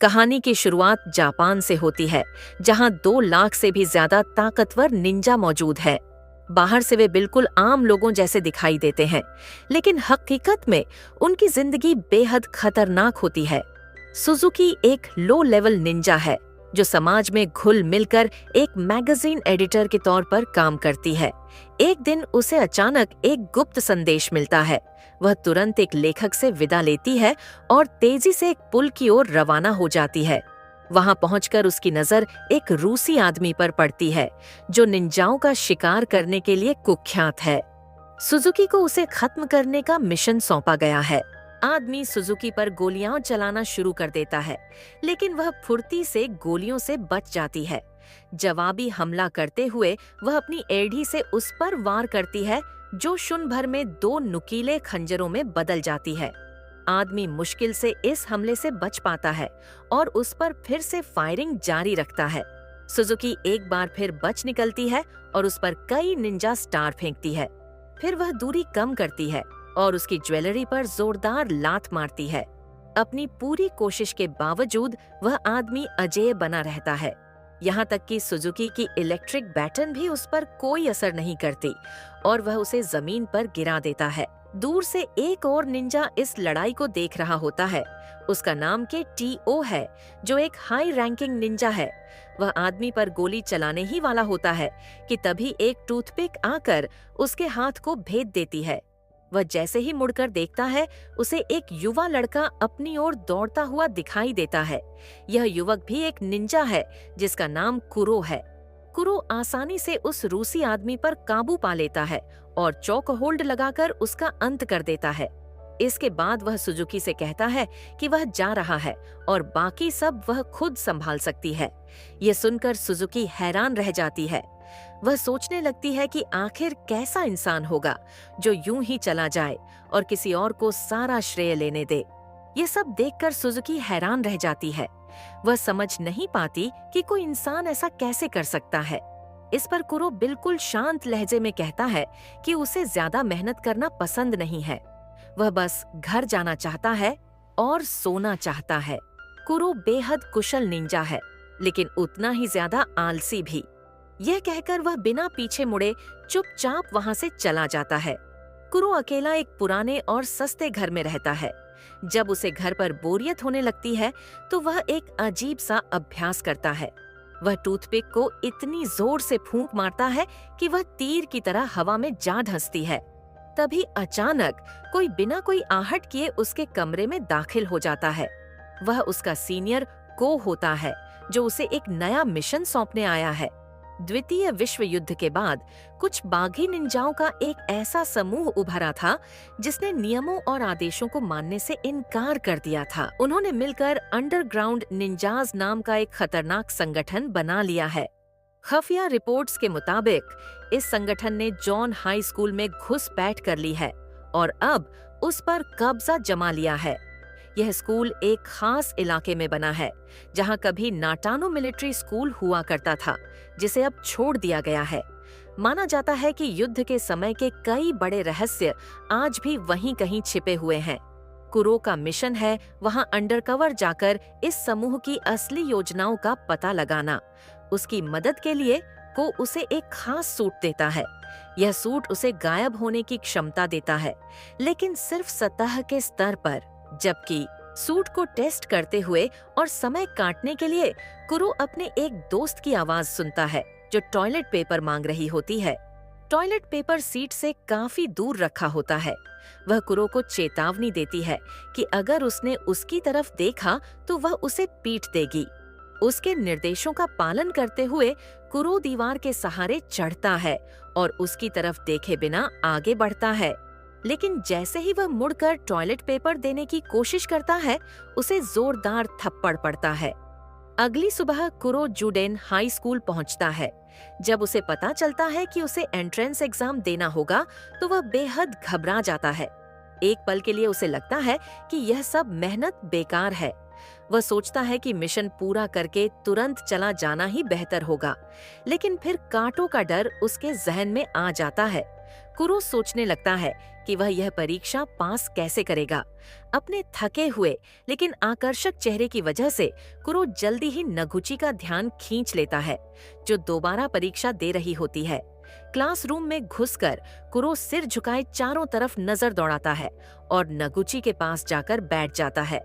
कहानी की शुरुआत जापान से होती है, जहां 2 लाख से भी ज्यादा ताकतवर निंजा मौजूद है। बाहर से वे बिल्कुल आम लोगों जैसे दिखाई देते हैं, लेकिन हकीकत में उनकी जिंदगी बेहद खतरनाक होती है। सुजुकी एक लो लेवल निंजा है जो समाज में घुल मिलकर एक मैगजीन एडिटर के तौर पर काम करती है। एक दिन उसे अचानक एक गुप्त संदेश मिलता है। वह तुरंत एक लेखक से विदा लेती है और तेजी से एक पुल की ओर रवाना हो जाती है। वहां पहुंचकर उसकी नजर एक रूसी आदमी पर पड़ती है जो निंजाओं का शिकार करने के लिए कुख्यात है। सुजुकी को उसे खत्म करने का मिशन सौंपा गया है। आदमी सुजुकी पर गोलियां चलाना शुरू कर देता है, लेकिन वह फुर्ती से गोलियों से बच जाती है। जवाबी हमला करते हुए वह अपनी एड़ी से उस पर वार करती है, जो क्षण भर में 2 नुकीले खंजरों में बदल जाती है। आदमी मुश्किल से इस हमले से बच पाता है और उस पर फिर से फायरिंग जारी रखता है। सुजुकी एक बार फिर बच निकलती है और उस पर कई निंजा स्टार फेंकती है। फिर वह दूरी कम करती है और उसकी ज्वेलरी पर जोरदार लात मारती है। अपनी पूरी कोशिश के बावजूद वह आदमी अजेय बना रहता है। यहाँ तक कि सुजुकी की इलेक्ट्रिक बैटन भी उस पर कोई असर नहीं करती और वह उसे जमीन पर गिरा देता है। दूर से एक और निंजा इस लड़ाई को देख रहा होता है। उसका नाम के टीओ है, जो एक हाई रैंकिंग निंजा है। वह आदमी पर गोली चलाने ही वाला होता है कि तभी एक टूथपिक आकर उसके हाथ को भेद देती है। वह जैसे ही मुड़कर देखता है, उसे एक युवा लड़का अपनी ओर दौड़ता हुआ दिखाई देता है। यह युवक भी एक निंजा है जिसका नाम कुरो है। कुरो आसानी से उस रूसी आदमी पर काबू पा लेता है और चौक होल्ड लगाकर उसका अंत कर देता है। इसके बाद वह सुजुकी से कहता है कि वह जा रहा है और बाकी सब वह खुद संभाल सकती है। यह सुनकर सुजुकी हैरान रह जाती है। वह सोचने लगती है कि आखिर कैसा इंसान होगा जो यूं ही चला जाए और किसी और को सारा श्रेय लेने दे। ये सब देखकर सुजुकी हैरान रह जाती है। वह समझ नहीं पाती कि कोई इंसान ऐसा कैसे कर सकता है। इस पर कुरो बिल्कुल शांत लहजे में कहता है कि उसे ज्यादा मेहनत करना पसंद नहीं है। वह बस घर जाना चाहता है और सोना चाहता है। कुरो बेहद कुशल निंजा है, लेकिन उतना ही ज्यादा आलसी भी। यह कहकर वह बिना पीछे मुड़े चुपचाप वहां से चला जाता है। कुरो अकेला एक पुराने और सस्ते घर में रहता है। जब उसे घर पर बोरियत होने लगती है तो वह एक अजीब सा अभ्यास करता है। वह टूथपिक को इतनी जोर से फूंक मारता है कि वह तीर की तरह हवा में जा धंसती है। तभी अचानक कोई बिना कोई आहट किए उसके कमरे में दाखिल हो जाता है। वह उसका सीनियर को होता है, जो उसे एक नया मिशन सौंपने आया है। द्वितीय विश्व युद्ध के बाद कुछ बागी निंजाओं का एक ऐसा समूह उभरा था जिसने नियमों और आदेशों को मानने से इनकार कर दिया था। उन्होंने मिलकर अंडरग्राउंड निंजाज नाम का एक खतरनाक संगठन बना लिया है। खुफिया रिपोर्ट्स के मुताबिक इस संगठन ने जॉन हाई स्कूल में घुसपैठ कर ली है और अब उस पर कब्जा जमा लिया है। यह स्कूल एक खास इलाके में बना है जहां कभी नाटानो मिलिट्री स्कूल हुआ करता था, जिसे अब छोड़ दिया गया है। माना जाता है कि युद्ध के समय के कई बड़े रहस्य आज भी वहीं कहीं छिपे हुए हैं। कुरो का मिशन है वहां अंडरकवर जाकर इस समूह की असली योजनाओं का पता लगाना। उसकी मदद के लिए को उसे एक खास सूट देता है। यह सूट उसे गायब होने की क्षमता देता है, लेकिन सिर्फ सतह के स्तर पर। जबकि सूट को टेस्ट करते हुए और समय काटने के लिए कुरो अपने एक दोस्त की आवाज सुनता है जो टॉयलेट पेपर मांग रही होती है। टॉयलेट पेपर सीट से काफी दूर रखा होता है। वह कुरो को चेतावनी देती है कि अगर उसने उसकी तरफ देखा तो वह उसे पीट देगी। उसके निर्देशों का पालन करते हुए कुरो दीवार के सहारे चढ़ता है और उसकी तरफ देखे बिना आगे बढ़ता है। लेकिन जैसे ही वह मुड़कर टॉयलेट पेपर देने की कोशिश करता है, उसे जोरदार थप्पड़ पड़ता है। अगली सुबह कुरो जुडेन हाई स्कूल पहुंचता है। जब उसे पता चलता है कि उसे एंट्रेंस एग्जाम देना होगा तो वह बेहद घबरा जाता है। एक पल के लिए उसे लगता है कि यह सब मेहनत बेकार है। वह सोचता है कि मिशन पूरा करके तुरंत चला जाना ही बेहतर होगा, लेकिन फिर कांटों का डर उसके जहन में आ जाता है। कुरो सोचने लगता है कि वह यह परीक्षा पास कैसे करेगा। अपने थके हुए लेकिन आकर्षक चेहरे की वजह से कुरो जल्दी ही नगुची का ध्यान खींच लेता है, जो दोबारा परीक्षा दे रही होती है। क्लासरूम में घुसकर कुरो सिर झुकाए चारों तरफ नजर दौड़ाता है और नगुची के पास जाकर बैठ जाता है।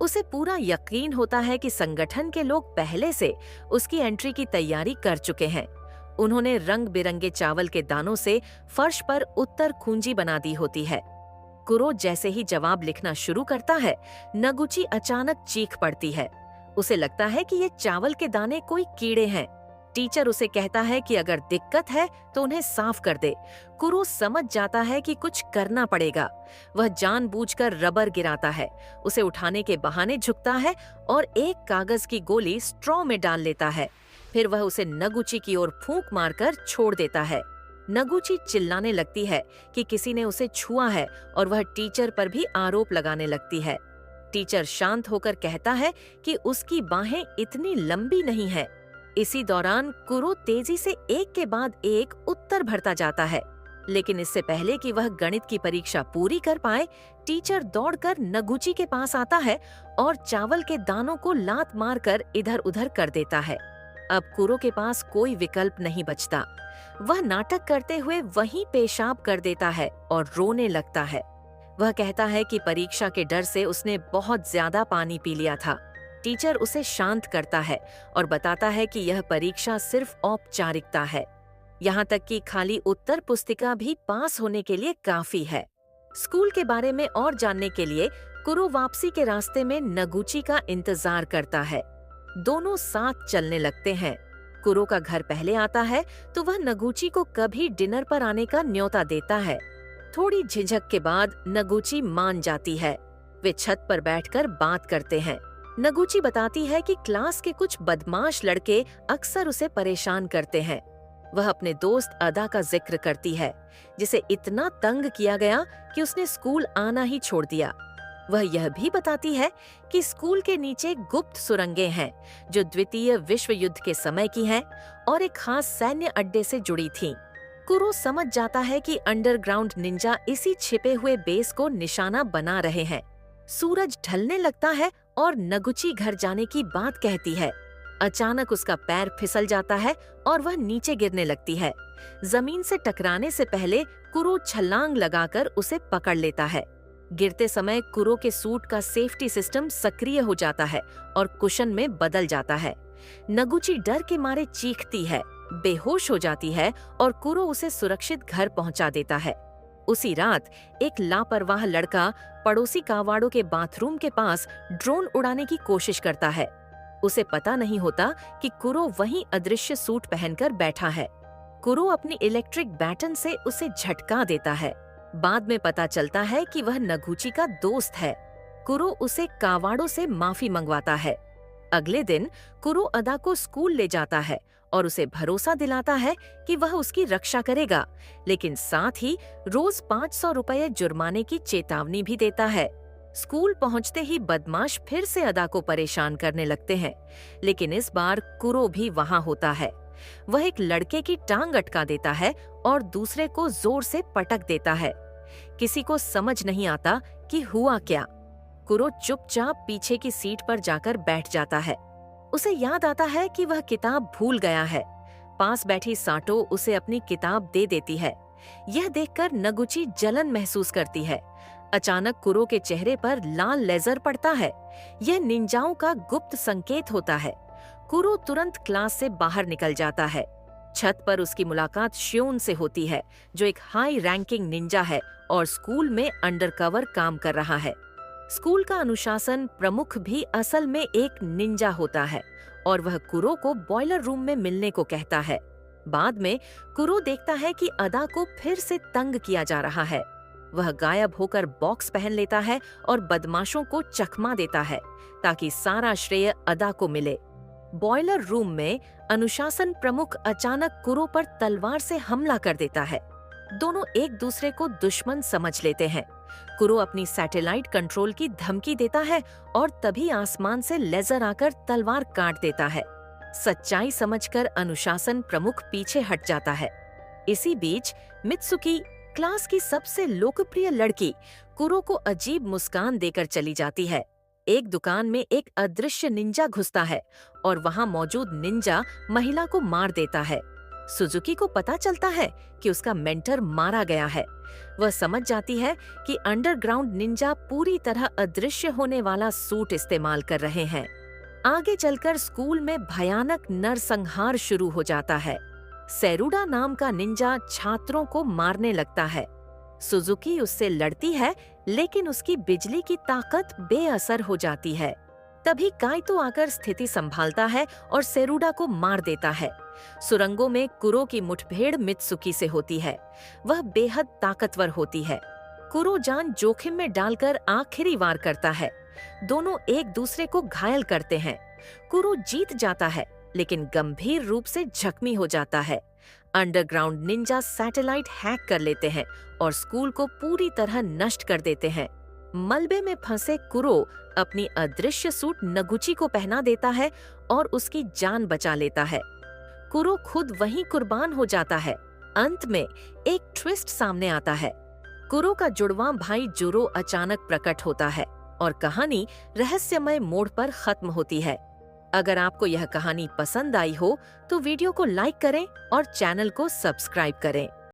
उसे पूरा यकीन होता है कि संगठन के लोग पहले से उसकी एंट्री की तैयारी कर चुके हैं। उन्होंने रंग बिरंगे चावल के दानों से फर्श पर उत्तर कुंजी बना दी होती है। कुरो जैसे ही जवाब लिखना शुरू करता है, नगुची अचानक चीख पड़ती है। उसे लगता है कि ये चावल के दाने कोई कीड़े हैं। टीचर उसे कहता है कि अगर दिक्कत है तो उन्हें साफ कर दे। कुरो समझ जाता है कि कुछ करना पड़ेगा। वह जानबूझकर रबर गिराता है, उसे उठाने के बहाने झुकता है और एक कागज की गोली स्ट्रॉ में डाल लेता है। फिर वह उसे नगुची की ओर फूंक मारकर छोड़ देता है। नगुची चिल्लाने लगती है कि किसी ने उसे छुआ है और वह टीचर पर भी आरोप लगाने लगती है। टीचर शांत होकर कहता है कि उसकी बाहें इतनी लंबी नहीं है। इसी दौरान कुरो तेजी से एक के बाद एक उत्तर भरता जाता है, लेकिन इससे पहले कि वह गणित की परीक्षा पूरी कर पाए, टीचर दौड़कर नगुची के पास आता है और चावल के दानों को लात मारकर इधर उधर कर देता है। अब कुरो के पास कोई विकल्प नहीं बचता। वह नाटक करते हुए वहीं पेशाब कर देता है और रोने लगता है। वह कहता है कि परीक्षा के डर से उसने बहुत ज्यादा पानी पी लिया था। टीचर उसे शांत करता है और बताता है कि यह परीक्षा सिर्फ औपचारिकता है। यहाँ तक कि खाली उत्तर पुस्तिका भी पास होने के लिए काफी है। स्कूल के बारे में और जानने के लिए कुरो वापसी के रास्ते में नगुची का इंतजार करता है। दोनों साथ चलने लगते हैं। कुरो का घर पहले आता है तो वह नगुची को कभी डिनर पर आने का न्योता देता है। थोड़ी झिझक के बाद नगुची मान जाती है। वे छत पर बैठकर बात करते हैं। नगुची बताती है कि क्लास के कुछ बदमाश लड़के अक्सर उसे परेशान करते हैं। वह अपने दोस्त अदा का जिक्र करती है, जिसे इतना तंग किया गया कि उसने स्कूल आना ही छोड़ दिया। वह यह भी बताती है कि स्कूल के नीचे गुप्त सुरंगें हैं, जो द्वितीय विश्व युद्ध के समय की हैं और एक खास सैन्य अड्डे से जुड़ी थीं। कुरो समझ जाता है कि अंडरग्राउंड निंजा इसी छिपे हुए बेस को निशाना बना रहे हैं। सूरज ढलने लगता है और नगुची घर जाने की बात कहती है। अचानक उसका पैर फिसल जाता है और वह नीचे गिरने लगती है। जमीन से टकराने से पहले कुरो छलांग लगाकर उसे पकड़ लेता है। गिरते समय कुरो के सूट का सेफ्टी सिस्टम सक्रिय हो जाता है और कुशन में बदल जाता है। नगुची डर के मारे चीखती है, बेहोश हो जाती है और कुरो उसे सुरक्षित घर पहुंचा देता है। उसी रात एक लापरवाह लड़का पड़ोसी कावाड़ो के बाथरूम के पास ड्रोन उड़ाने की कोशिश करता है। उसे पता नहीं होता कि कुरो वहीं अदृश्य सूट पहनकर बैठा है। कुरो अपनी इलेक्ट्रिक बैटन से उसे झटका देता है। बाद में पता चलता है कि वह नगुची का दोस्त है। कुरो उसे कावाड़ो से माफी मंगवाता है। अगले दिन कुरो अदा को स्कूल ले जाता है और उसे भरोसा दिलाता है कि वह उसकी रक्षा करेगा, लेकिन साथ ही रोज 500 रुपये जुर्माने की चेतावनी भी देता है। स्कूल पहुंचते ही बदमाश फिर से अदा को परेशान करने लगते हैं, लेकिन इस बार कुरो भी वहां होता है। वह एक लड़के की टांग अटका देता है और दूसरे को जोर से पटक देता है। किसी को समझ नहीं आता कि हुआ क्या। कुरो चुपचाप पीछे की सीट पर जाकर बैठ जाता है। उसे याद आता है कि वह किताब भूल गया है। पास बैठी साटो उसे अपनी किताब दे देती है। यह देखकर नगुची जलन महसूस करती है। अचानक कुरो के चेहरे पर लाल लेजर पड़ता है। यह निंजाओं का गुप्त संकेत होता है। कुरो तुरंत क्लास से बाहर निकल जाता है। छत पर उसकी मुलाकात श्योन से होती है, जो एक हाई रैंकिंग निंजा है और स्कूल में अंडरकवर काम कर रहा है। स्कूल का अनुशासन प्रमुख भी असल में एक निंजा होता है और वह कुरो को बॉयलर रूम में मिलने को कहता है। बाद में कुरो देखता है कि अदा को फिर से तंग किया जा रहा है। वह गायब होकर बॉक्स पहन लेता है और बदमाशों को चकमा देता है ताकि सारा श्रेय अदा को मिले। बॉयलर रूम में अनुशासन प्रमुख अचानक कुरो पर तलवार से हमला कर देता है। दोनों एक दूसरे को दुश्मन समझ लेते हैं। कुरो अपनी सैटेलाइट कंट्रोल की धमकी देता है और तभी आसमान से लेजर आकर तलवार काट देता है। सच्चाई समझकर अनुशासन प्रमुख पीछे हट जाता है। इसी बीच मित्सुकी क्लास की सबसे लोकप्रिय लड़की कुरो को अजीब मुस्कान देकर चली जाती है। एक दुकान में एक अदृश्य निंजा घुसता है और वहां मौजूद निंजा महिला को मार देता है। सुजुकी को पता चलता है कि उसका मेंटर मारा गया है। वह समझ जाती है कि अंडरग्राउंड निंजा पूरी तरह अदृश्य होने वाला सूट इस्तेमाल कर रहे हैं। आगे चलकर स्कूल में भयानक नरसंहार शुरू हो जाता है। सेरुडा नाम का निंजा छात्रों को मारने लगता है। सुजुकी उससे लड़ती है, लेकिन उसकी बिजली की ताकत बेअसर हो जाती है। तभी काइतो आकर स्थिति संभालता है और सेरुडा को मार देता है। सुरंगों में कुरो की मुठभेड़ मित्सुकी से होती है। वह बेहद ताकतवर होती है। कुरो जान जोखिम में डालकर आखिरी वार करता है। दोनों एक दूसरे को घायल करते हैं। कुरो जीत जाता है, लेकिन गंभीर रूप से जख्मी हो जाता है। अंडरग्राउंड निंजा सैटेलाइट हैक कर लेते हैं और स्कूल को पूरी तरह नष्ट कर देते हैं। मलबे में फंसे कुरो अपनी अदृश्य सूट नगुची को पहना देता है और उसकी जान बचा लेता है। कुरो खुद वहीं कुर्बान हो जाता है। अंत में एक ट्विस्ट सामने आता है। कुरो का जुड़वां भाई जुरो अचानक प्रकट होता है और कहानी रहस्यमय मोड़ पर खत्म होती है। अगर आपको यह कहानी पसंद आई हो तो वीडियो को लाइक करें और चैनल को सब्सक्राइब करें।